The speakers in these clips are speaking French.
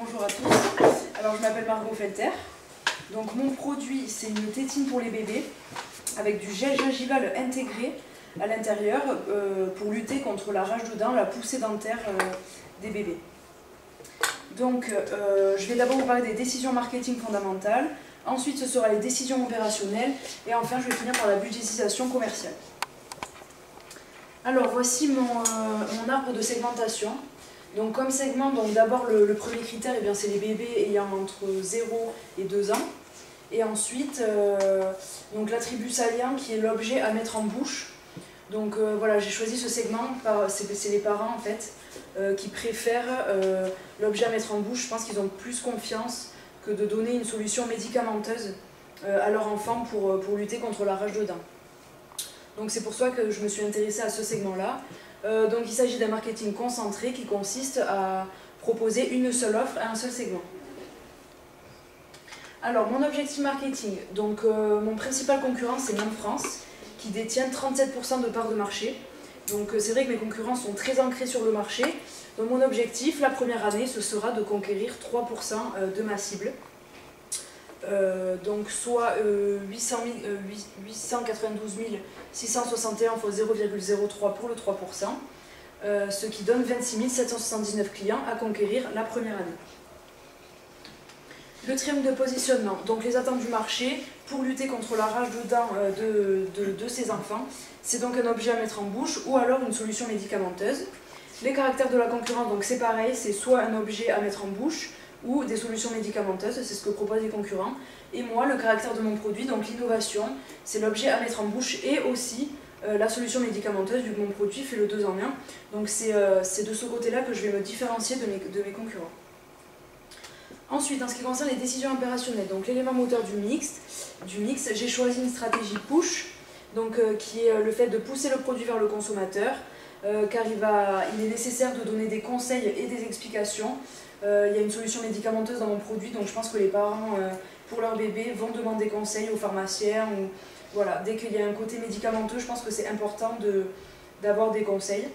Bonjour à tous. Alors je m'appelle Margot Felter. Donc mon produit c'est une tétine pour les bébés avec du gel gingival intégré à l'intérieur pour lutter contre la rage de dents, la poussée dentaire des bébés. Donc je vais d'abord vous parler des décisions marketing fondamentales, ensuite ce sera les décisions opérationnelles et enfin je vais finir par la budgétisation commerciale. Alors voici mon arbre de segmentation. Donc comme segment, d'abord le premier critère c'est les bébés ayant entre 0 et 2 ans. Et ensuite l'attribut salient qui est l'objet à mettre en bouche. Donc voilà, j'ai choisi ce segment, c'est les parents en fait qui préfèrent l'objet à mettre en bouche. Je pense qu'ils ont plus confiance que de donner une solution médicamenteuse à leur enfant pour lutter contre la rage de dents. Donc c'est pour ça que je me suis intéressée à ce segment-là. Donc il s'agit d'un marketing concentré qui consiste à proposer une seule offre à un seul segment. Alors mon objectif marketing, mon principal concurrent c'est Même France qui détient 37% de part de marché. Donc c'est vrai que mes concurrents sont très ancrés sur le marché. Donc mon objectif la première année ce sera de conquérir 3% de ma cible. Donc soit 892 661 fois 0,03 pour le 3%, ce qui donne 26 779 clients à conquérir la première année. Le triangle de positionnement, donc les attentes du marché pour lutter contre la rage de dents de ces enfants, c'est donc un objet à mettre en bouche ou alors une solution médicamenteuse. Les caractères de la concurrence, donc c'est pareil, c'est soit un objet à mettre en bouche ou des solutions médicamenteuses, c'est ce que proposent les concurrents. Et moi, le caractère de mon produit, donc l'innovation, c'est l'objet à mettre en bouche et aussi la solution médicamenteuse, vu que mon produit fait le 2 en 1. Donc c'est de ce côté-là que je vais me différencier de mes concurrents. Ensuite, en ce qui concerne les décisions opérationnelles, donc l'élément moteur du mix, j'ai choisi une stratégie push, qui est le fait de pousser le produit vers le consommateur, car il est nécessaire de donner des conseils et des explications. Il y a une solution médicamenteuse dans mon produit, donc je pense que les parents, pour leur bébé, vont demander conseil aux pharmaciens. Voilà, dès qu'il y a un côté médicamenteux, je pense que c'est important d'avoir des conseils.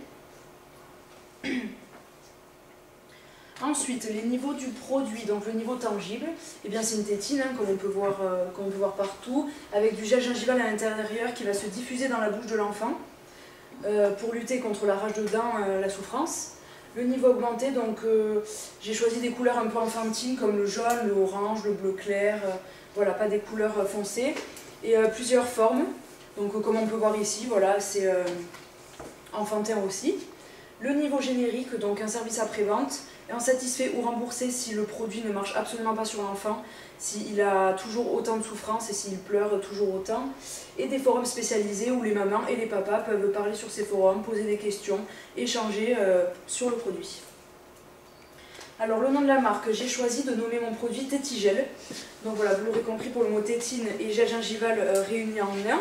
Ensuite, les niveaux du produit, donc le niveau tangible, c'est une tétine comme on peut voir partout, avec du gel gingival à l'intérieur qui va se diffuser dans la bouche de l'enfant pour lutter contre la rage de dents, la souffrance. Le niveau augmenté, j'ai choisi des couleurs un peu enfantines comme le jaune, le orange, le bleu clair, voilà, pas des couleurs foncées, et plusieurs formes, comme on peut voir ici, voilà, c'est enfantin aussi. Le niveau générique, donc un service après-vente, en satisfait ou remboursé si le produit ne marche absolument pas sur l'enfant, s'il a toujours autant de souffrance et s'il pleure toujours autant. Et des forums spécialisés où les mamans et les papas peuvent parler sur ces forums, poser des questions, échanger sur le produit. Alors le nom de la marque, j'ai choisi de nommer mon produit Tétigel. Donc voilà, vous l'aurez compris pour le mot tétine et gel gingival réunis en un.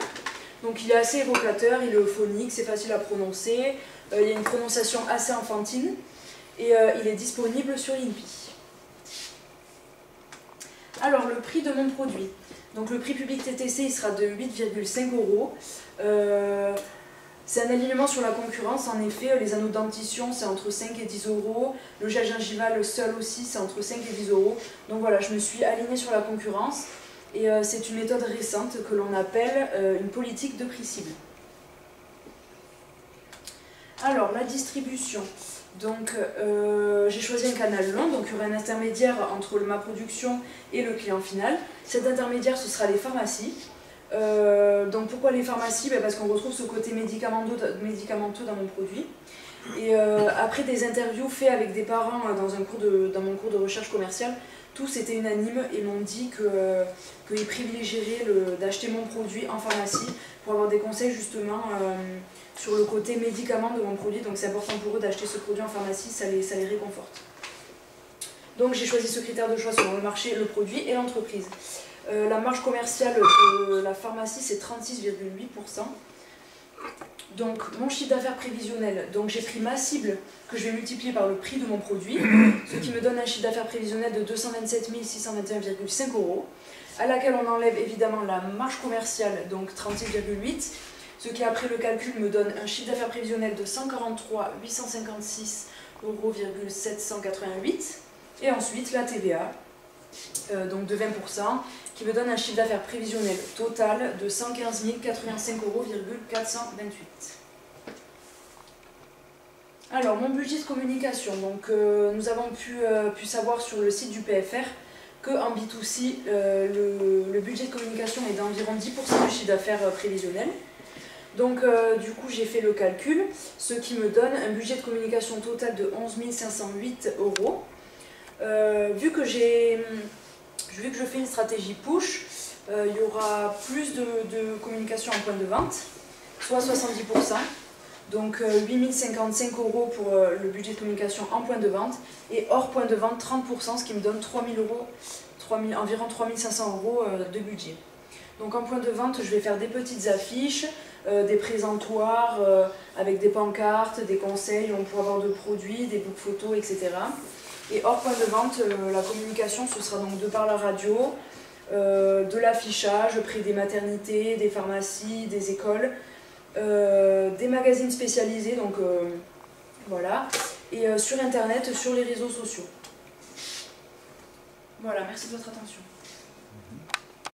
Donc il est assez évocateur, il est euphonique, c'est facile à prononcer, il y a une prononciation assez enfantine et il est disponible sur INPI. Alors le prix de mon produit, donc le prix public TTC il sera de 8,5 €. C'est un alignement sur la concurrence, en effet, les anneaux de dentition c'est entre 5 et 10 €, le gel gingival seul aussi c'est entre 5 et 10 €. Donc voilà, je me suis alignée sur la concurrence et c'est une méthode récente que l'on appelle une politique de prix cible. Alors la distribution, j'ai choisi un canal long, donc il y aura un intermédiaire entre ma production et le client final. Cet intermédiaire ce sera les pharmacies. Pourquoi les pharmacies? Parce qu'on retrouve ce côté médicamenteux dans mon produit. Et après des interviews faites avec des parents dans mon cours de recherche commerciale, tous étaient unanimes et m'ont dit qu'ils privilégieraient d'acheter mon produit en pharmacie pour avoir des conseils justement sur le côté médicament de mon produit. Donc c'est important pour eux d'acheter ce produit en pharmacie, ça les réconforte. Donc j'ai choisi ce critère de choix selon le marché, le produit et l'entreprise. La marge commerciale de la pharmacie c'est 36,8%. Donc mon chiffre d'affaires prévisionnel, j'ai pris ma cible que je vais multiplier par le prix de mon produit, ce qui me donne un chiffre d'affaires prévisionnel de 227 621,5 €, à laquelle on enlève évidemment la marge commerciale, donc 36,8, ce qui après le calcul me donne un chiffre d'affaires prévisionnel de 143 856,788 €. Et ensuite la TVA, donc de 20%, qui me donne un chiffre d'affaires prévisionnel total de 115 085,428 €. Alors, mon budget de communication, donc nous avons pu savoir sur le site du PFR qu'en B2C, le budget de communication est d'environ 10% du chiffre d'affaires prévisionnel. Donc, du coup, j'ai fait le calcul, ce qui me donne un budget de communication total de 11 508 €. Vu que je fais une stratégie push, il y aura plus de communication en point de vente, soit 70%. Donc 8 055 € pour le budget de communication en point de vente et hors point de vente 30%, ce qui me donne 3 000 €, environ 3 500 € de budget. Donc en point de vente, je vais faire des petites affiches, des présentoirs avec des pancartes, des conseils, on pourra avoir de produits, des books photos, etc. Et hors point de vente, la communication, ce sera donc de par la radio, de l'affichage près des maternités, des pharmacies, des écoles, des magazines spécialisés, donc voilà, et sur internet, sur les réseaux sociaux. Voilà, merci de votre attention.